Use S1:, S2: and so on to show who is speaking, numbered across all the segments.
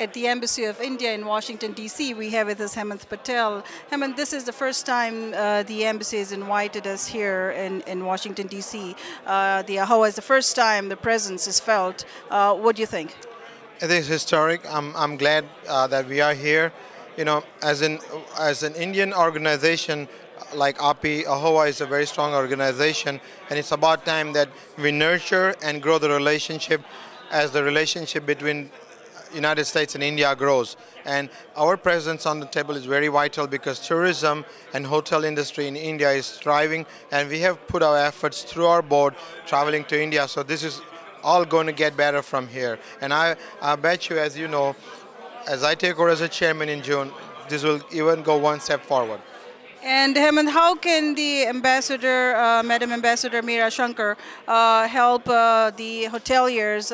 S1: at the Embassy of India in Washington, D.C. We have with us Hemant Patel. Hemant, this is the first time the embassy has invited us here in Washington, D.C. The AHOA is the first time the presence is felt. What do you think?
S2: I think it's historic. I'm glad that we are here. You know, as an Indian organization like API, AHOA is a very strong organization, and it's about time that we nurture and grow the relationship as the relationship between United States and India grows. And our presence on the table is very vital because tourism and hotel industry in India is thriving, and we have put our efforts through our board traveling to India. So this is all going to get better from here. And I bet you, as you know, as I take over as a chairman in June, this will even go one step forward.
S1: And Hemant, how can the ambassador, Madam Ambassador Meera Shankar, help the hoteliers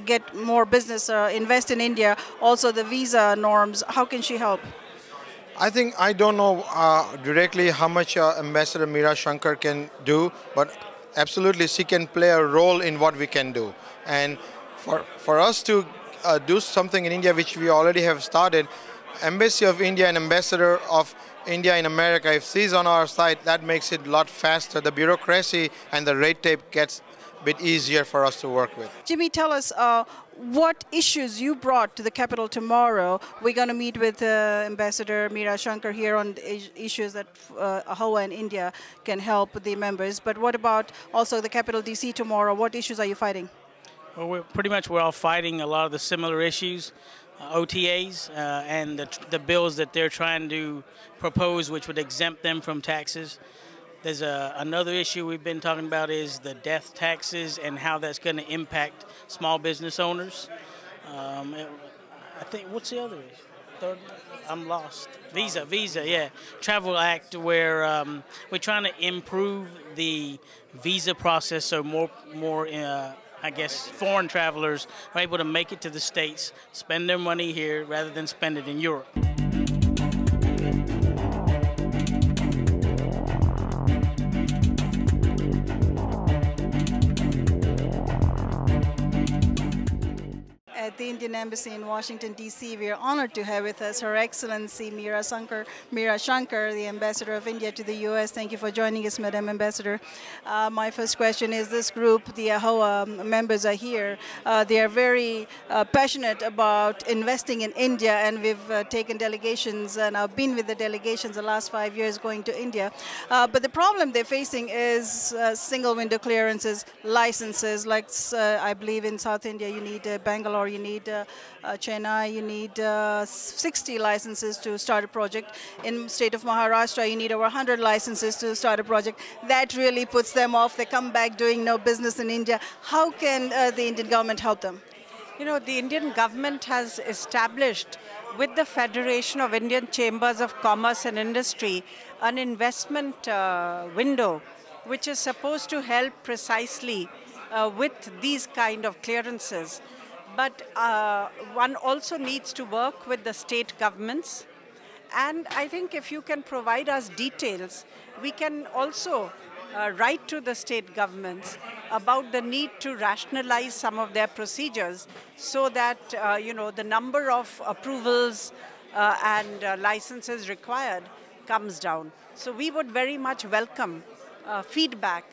S1: get more business, invest in India, also the visa norms? How can she help?
S2: I don't know directly how much Ambassador Meera Shankar can do, but absolutely she can play a role in what we can do. And for us to do something in India, which we already have started, Embassy of India and Ambassador of India in America, if she's on our side, that makes it a lot faster. The bureaucracy and the red tape gets a bit easier for us to work with.
S1: Jimmy, tell us what issues you brought to the capital tomorrow. We're going to meet with Ambassador Meera Shankar here on issues that AHOA and India can help the members. But what about also the capital DC tomorrow? What issues are you fighting?
S3: Well, we're all fighting a lot of the similar issues. OTAs and the bills that they're trying to propose, which would exempt them from taxes. There's another issue we've been talking about is the death taxes and how that's going to impact small business owners. I think, what's the other issue? Third, I'm lost. Visa, yeah. Travel Act, where we're trying to improve the visa process so more I guess, foreign travelers are able to make it to the States, spend their money here rather than spend it in Europe.
S1: At the Indian Embassy in Washington, D.C., we are honored to have with us Her Excellency Meera Shankar, the Ambassador of India to the U.S. Thank you for joining us, Madam Ambassador. My first question is, this group, the AHOA members are here. They are very passionate about investing in India, and we've taken delegations, and I've been with the delegations the last 5 years going to India. But the problem they're facing is single window clearances, licenses, like I believe in South India you need Bangalore, you need Chennai, you need 60 licenses to start a project. In state of Maharashtra, you need over 100 licenses to start a project. That really puts them off. They come back doing no business in India. How can the Indian government help them?
S4: You know, the Indian government has established with the Federation of Indian Chambers of Commerce and Industry an investment window which is supposed to help precisely with these kind of clearances. But one also needs to work with the state governments. And I think if you can provide us details, we can also write to the state governments about the need to rationalize some of their procedures so that the number of approvals and licenses required comes down. So we would very much welcome feedback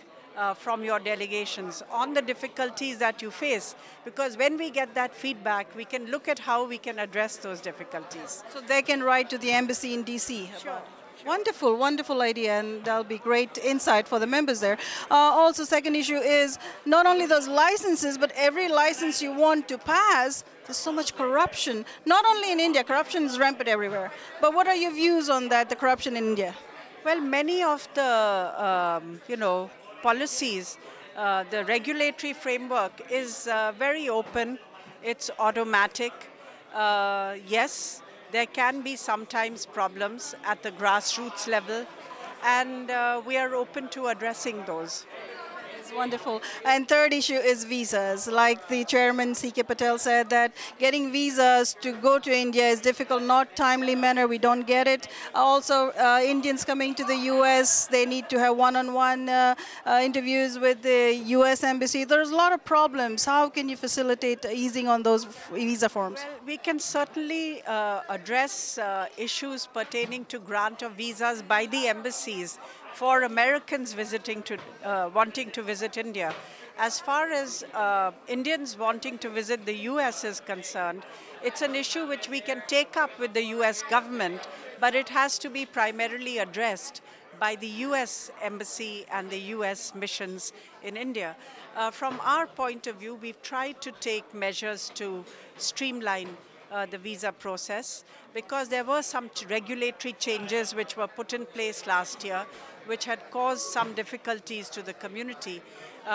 S4: from your delegations on the difficulties that you face, because when we get that feedback, we can look at how we can address those difficulties.
S1: So they can write to the embassy in DC.
S4: Sure.
S1: Wonderful, wonderful idea, and that'll be great insight for the members there. Also, second issue is not only those licenses, but every license you want to pass, there's so much corruption. Not only in India, corruption is rampant everywhere. But what are your views on that, the corruption in India?
S4: Well, many of the, policies, the regulatory framework is very open. It's automatic. Yes, there can be sometimes problems at the grassroots level, and we are open to addressing those.
S1: Wonderful. And third issue is visas. Like the chairman C.K. Patel said that getting visas to go to India is difficult, not timely manner. We don't get it. Also, Indians coming to the U.S., they need to have one-on-one interviews with the U.S. embassy. There's a lot of problems. How can you facilitate easing on those visa forms?
S4: Well, we can certainly address issues pertaining to grant of visas by the embassies for Americans wanting to visit India. As far as Indians wanting to visit the U.S. is concerned, it's an issue which we can take up with the U.S. government, but it has to be primarily addressed by the U.S. Embassy and the U.S. missions in India. From our point of view, we've tried to take measures to streamline the visa process because there were some regulatory changes which were put in place last year which had caused some difficulties to the community.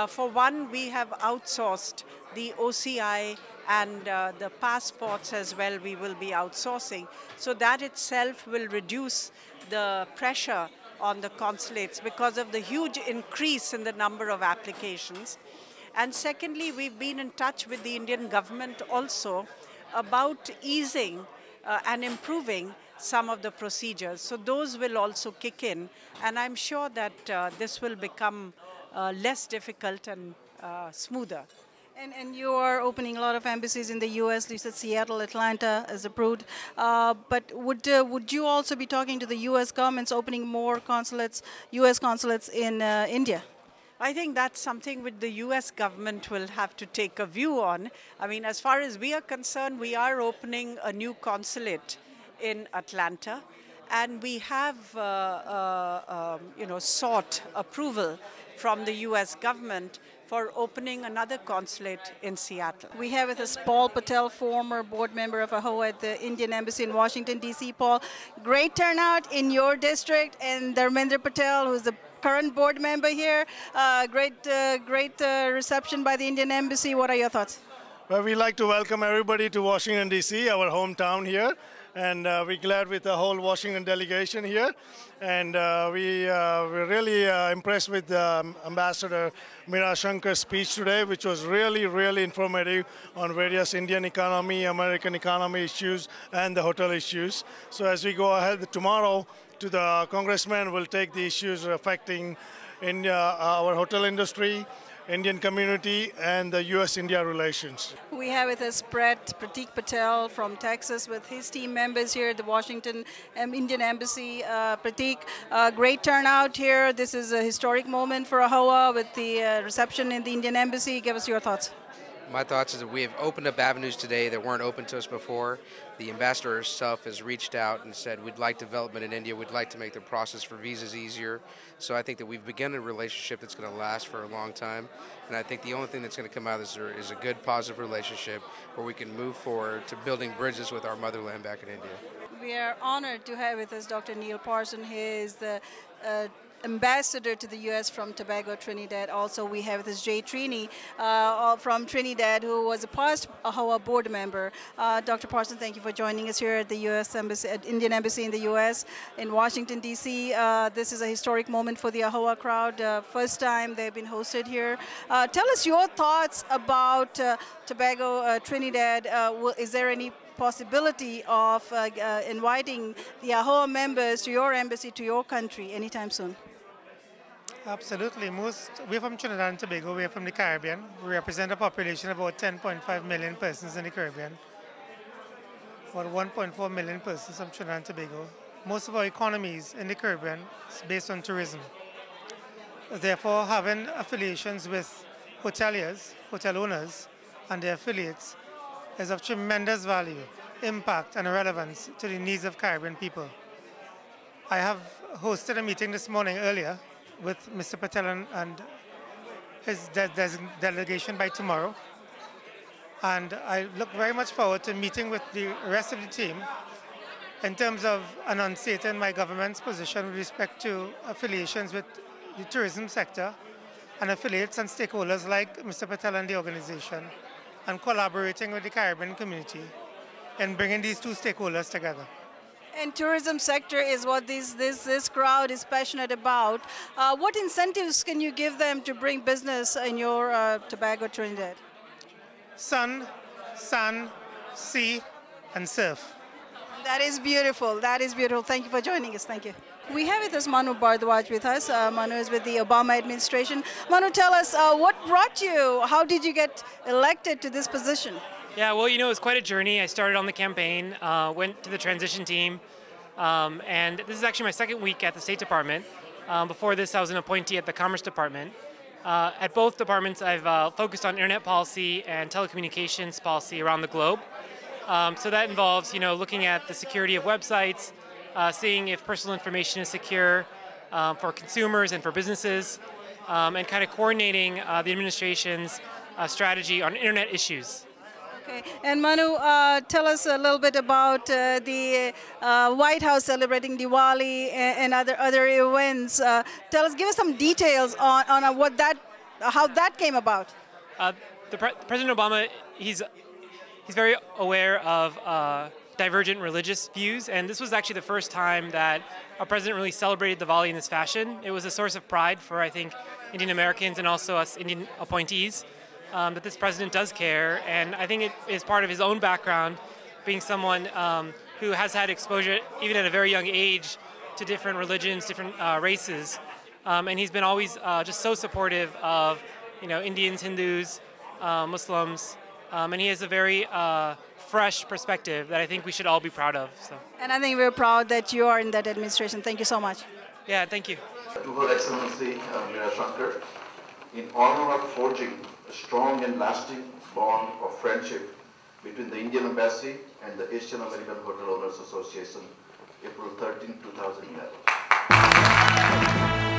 S4: For one, we have outsourced the OCI and the passports as well we will be outsourcing. So that itself will reduce the pressure on the consulates because of the huge increase in the number of applications. And secondly, we've been in touch with the Indian government also about easing and improving some of the procedures. So those will also kick in, and I'm sure that this will become less difficult and smoother.
S1: And you are opening a lot of embassies in the U.S. You said Seattle, Atlanta is approved. But would you also be talking to the U.S. governments, opening more consulates, U.S. consulates in India?
S4: I think that's something which the U.S. government will have to take a view on. I mean, as far as we are concerned, we are opening a new consulate in Atlanta, and we have sought approval from the U.S. government for opening another consulate in Seattle.
S1: We have with us Paul Patel, former board member of AHOA at the Indian Embassy in Washington, D.C. Paul, great turnout in your district, and Dharmendra Patel, who's the current board member here. Great reception by the Indian Embassy. What are your thoughts?
S5: Well, we'd like to welcome everybody to Washington, D.C., our hometown here. And we're glad with the whole Washington delegation here. And we're really impressed with Ambassador Meera Shankar's speech today, which was really, really informative on various Indian economy, American economy issues, and the hotel issues. So as we go ahead tomorrow to the congressman, we'll take the issues affecting our hotel industry, Indian community, and the U.S.-India relations.
S1: We have with us Pratik Patel from Texas with his team members here at the Washington Indian Embassy. Pratik, great turnout here. This is a historic moment for AHOA with the reception in the Indian Embassy. Give us your thoughts.
S6: My thoughts is that we have opened up avenues today that weren't open to us before. The ambassador herself has reached out and said we'd like development in India, we'd like to make the process for visas easier. So I think that we've begun a relationship that's going to last for a long time. And I think the only thing that's going to come out of this is a good, positive relationship where we can move forward to building bridges with our motherland back in India.
S1: We are honored to have with us Dr. Neil Parson. He is the ambassador to the U.S. from Tobago, Trinidad. Also, we have this Jay Trini from Trinidad, who was a past AHOA board member. Dr. Parson, thank you for joining us here at the U.S. Embassy, at Indian Embassy in the U.S. in Washington, D.C. This is a historic moment for the AHOA crowd. First time they've been hosted here. Tell us your thoughts about Tobago, Trinidad. Is there any possibility of inviting the AHOA members to your embassy, to your country, anytime soon?
S7: Absolutely. We're from Trinidad and Tobago. We're from the Caribbean. We represent a population of about 10.5 million persons in the Caribbean. About 1.4 million persons from Trinidad and Tobago. Most of our economies in the Caribbean is based on tourism. Therefore, having affiliations with hoteliers, hotel owners, and their affiliates is of tremendous value, impact, and relevance to the needs of Caribbean people. I have hosted a meeting this morning earlier with Mr. Patel and his delegation by tomorrow. And I look very much forward to meeting with the rest of the team in terms of enunciating my government's position with respect to affiliations with the tourism sector and affiliates and stakeholders like Mr. Patel and the organization, and collaborating with the Caribbean community in bringing these two stakeholders together.
S1: And tourism sector is what this crowd is passionate about. What incentives can you give them to bring business in your Tobago, Trinidad?
S7: Sun, sand, sea, and surf.
S1: That is beautiful. That is beautiful. Thank you for joining us. Thank you. We have with us Manu Bardwaj with us. Manu is with the Obama administration. Manu, tell us what brought you, how did you get elected to this position?
S8: Yeah, well, you know, it was quite a journey. I started on the campaign, went to the transition team, and this is actually my second week at the State Department. Before this, I was an appointee at the Commerce Department. At both departments, I've focused on internet policy and telecommunications policy around the globe. So that involves, you know, looking at the security of websites, seeing if personal information is secure for consumers and for businesses, and kind of coordinating the administration's strategy on internet issues.
S1: Okay, and Manu, tell us a little bit about the White House celebrating Diwali and other events. Give us some details on how that came about.
S8: President Obama, he's very aware of divergent religious views, and this was actually the first time that our president really celebrated Diwali in this fashion. It was a source of pride for, I think, Indian Americans and also us Indian appointees that this president does care, and I think it is part of his own background, being someone who has had exposure, even at a very young age, to different religions, different races, and he's been always just so supportive of, you know, Indians, Hindus, Muslims, and he has a very fresh perspective that I think we should all be proud of. So.
S1: And I think we're proud that you are in that administration. Thank you so much.
S8: Yeah, thank you.
S9: To Her Excellency Meera Shankar, in honor of forging a strong and lasting bond of friendship between the Indian Embassy and the Asian American Hotel Owners Association, April 13, 2011.